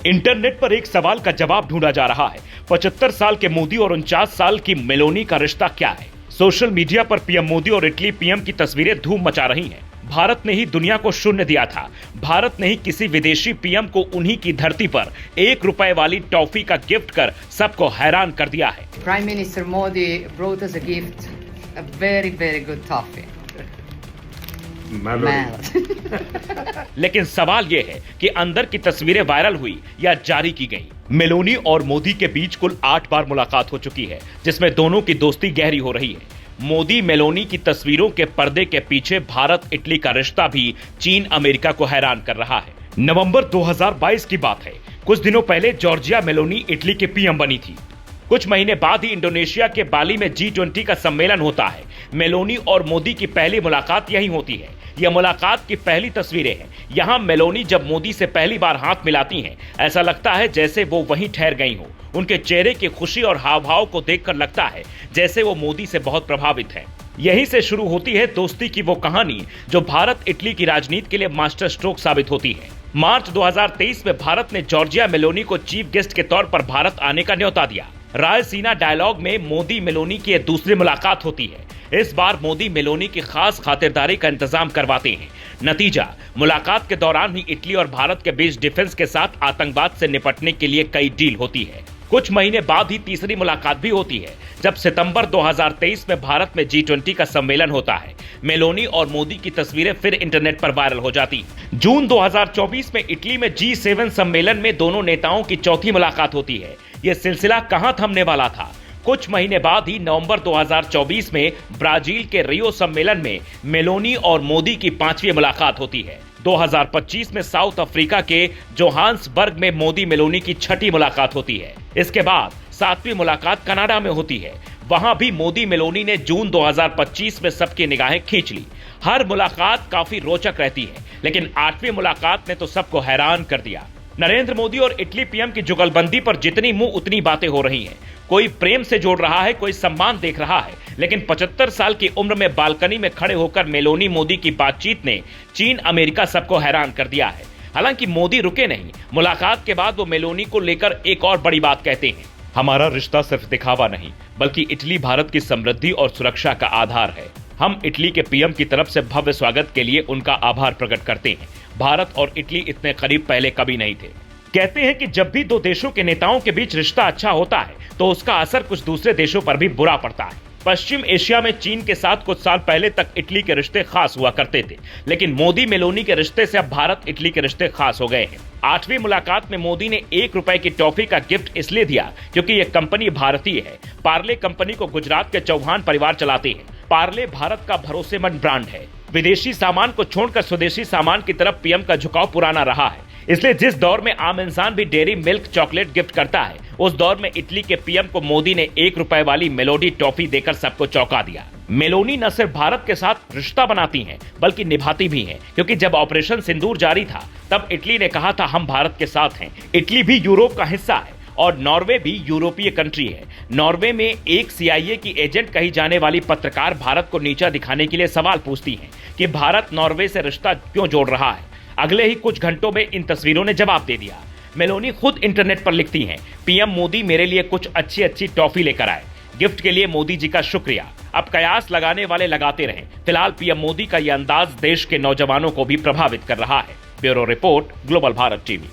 Internet पर एक सवाल का जवाब ढूंढा जा रहा है। 75 साल के मोदी और 49 साल की मेलोनी का रिश्ता क्या है? सोशल मीडिया पर पीएम मोदी और इटली पीएम की तस्वीरें धूम मचा रही हैं। भारत ने ही दुनिया को शून्य दिया था। भारत ने ही किसी विदेशी पीएम को उन्हीं की धरती पर ₹1 वाली टॉफी का गिफ्ट कर सबको हैरान कर दिया है। Prime Minister Modi brought us a gift, a very, very good toffee. लेकिन सवाल यह है कि अंदर की तस्वीरें वायरल हुई या जारी की गई। मेलोनी और मोदी के बीच कुल 8 बार मुलाकात हो चुकी है, जिसमें दोनों की दोस्ती गहरी हो रही है। मोदी मेलोनी की तस्वीरों के पर्दे के पीछे भारत इटली का रिश्ता भी चीन अमेरिका को हैरान कर रहा है। नवंबर 2022 की बात है। कुछ दिनों पहले जॉर्जिया मेलोनी इटली के पीएम बनी थी। कुछ महीने बाद ही इंडोनेशिया के बाली में G20 का सम्मेलन होता है। मेलोनी और मोदी की पहली मुलाकात यहीं होती है। यह मुलाकात की पहली तस्वीरें हैं। यहाँ मेलोनी जब मोदी से पहली बार हाथ मिलाती हैं, ऐसा लगता है जैसे वो वहीं ठहर गई हो। उनके चेहरे की खुशी और हाव भाव को देखकर लगता है जैसे वो मोदी से बहुत प्रभावित हैं। यहीं से शुरू होती है दोस्ती की वो कहानी जो भारत इटली की राजनीति के लिए मास्टर स्ट्रोक साबित होती है। मार्च 2023 में भारत ने जॉर्जिया मेलोनी को चीफ गेस्ट के तौर पर भारत आने का न्योता दिया। रायसीना डायलॉग में मोदी मेलोनी की दूसरी मुलाकात होती है। इस बार मोदी मेलोनी की खास खातिरदारी का इंतजाम करवाते हैं। नतीजा, मुलाकात के दौरान ही इटली और भारत के बीच डिफेंस के साथ आतंकवाद से निपटने के लिए कई डील होती है। कुछ महीने बाद ही तीसरी मुलाकात भी होती है, जब सितंबर 2023 में भारत में G20 का सम्मेलन होता है। मेलोनी और मोदी की तस्वीरें फिर इंटरनेट पर वायरल हो जाती। जून 2024 में इटली में G7 सम्मेलन में दोनों नेताओं की चौथी मुलाकात होती है। यह सिलसिला कहां थमने वाला था? कुछ महीने बाद ही नवंबर 2024 में ब्राजील के रियो सम्मेलन में मेलोनी और मोदी की 5वीं मुलाकात होती है। 2025 में साउथ अफ्रीका के जोहान्सबर्ग में मोदी मेलोनी की 6ठी मुलाकात होती है। इसके बाद 7वीं मुलाकात कनाडा में होती है। वहां भी मोदी मेलोनी ने जून 2025 में सबकी निगाहें खींच ली। हर मुलाकात काफी रोचक रहती है, लेकिन 8वीं मुलाकात ने तो सबको हैरान कर दिया। नरेंद्र मोदी और इटली पीएम की जुगलबंदी पर जितनी मुंह उतनी बातें हो रही हैं। कोई प्रेम से जोड़ रहा है, कोई सम्मान देख रहा है, लेकिन 75 साल की उम्र में बालकनी में खड़े होकर मेलोनी मोदी की बातचीत ने चीन अमेरिका सबको हैरान कर दिया है। हालांकि मोदी रुके नहीं। मुलाकात के बाद वो मेलोनी को लेकर एक और बड़ी बात कहते हैं। हमारा रिश्ता सिर्फ दिखावा नहीं, बल्कि इटली भारत की समृद्धि और सुरक्षा का आधार है। हम इटली के पीएम की तरफ से भव्य स्वागत के लिए उनका आभार प्रकट करते हैं। भारत और इटली इतने करीब पहले कभी नहीं थे। कहते हैं कि जब भी दो देशों के नेताओं के बीच रिश्ता अच्छा होता है, तो उसका असर कुछ दूसरे देशों पर भी बुरा पड़ता है। पश्चिम एशिया में चीन के साथ कुछ साल पहले तक इटली के रिश्ते खास हुआ करते थे, लेकिन मोदी मेलोनी के रिश्ते से अब भारत इटली के रिश्ते खास हो गए हैं। 8वीं मुलाकात में मोदी ने ₹1 की टॉफी का गिफ्ट इसलिए दिया क्योंकि यह कंपनी भारतीय है। पार्ले कंपनी को गुजरात के चौहान परिवार चलाते हैं। पार्ले भारत का भरोसेमंद ब्रांड है। विदेशी सामान को छोड़कर स्वदेशी सामान की तरफ पीएम का झुकाव पुराना रहा है। इसलिए जिस दौर में आम इंसान भी डेयरी मिल्क चॉकलेट गिफ्ट करता है, उस दौर में इटली के पीएम को मोदी ने ₹1 वाली मेलोडी टॉफी देकर सबको चौंका दिया। मेलोनी न सिर्फ भारत के साथ रिश्ता बनाती हैं, बल्कि निभाती भी हैं, क्योंकि जब ऑपरेशन सिंदूर जारी था, तब इटली ने कहा था हम भारत के साथ हैं। इटली भी यूरोप का हिस्सा है और नॉर्वे भी यूरोपीय कंट्री है। नॉर्वे में एक CIA की एजेंट कही जाने वाली पत्रकार भारत को नीचा दिखाने के लिए सवाल पूछती हैं कि भारत नॉर्वे से रिश्ता क्यों जोड़ रहा है। अगले ही कुछ घंटों में इन तस्वीरों ने जवाब दे दिया। मेलोनी खुद इंटरनेट पर लिखती हैं, पीएम मोदी मेरे लिए कुछ अच्छी टॉफी लेकर आए। गिफ्ट के लिए मोदी जी का शुक्रिया। अब कयास लगाने वाले लगाते रहें। फिलहाल पीएम मोदी का यह अंदाज देश के नौजवानों को भी प्रभावित कर रहा है। Bureau report, global Bharat TV.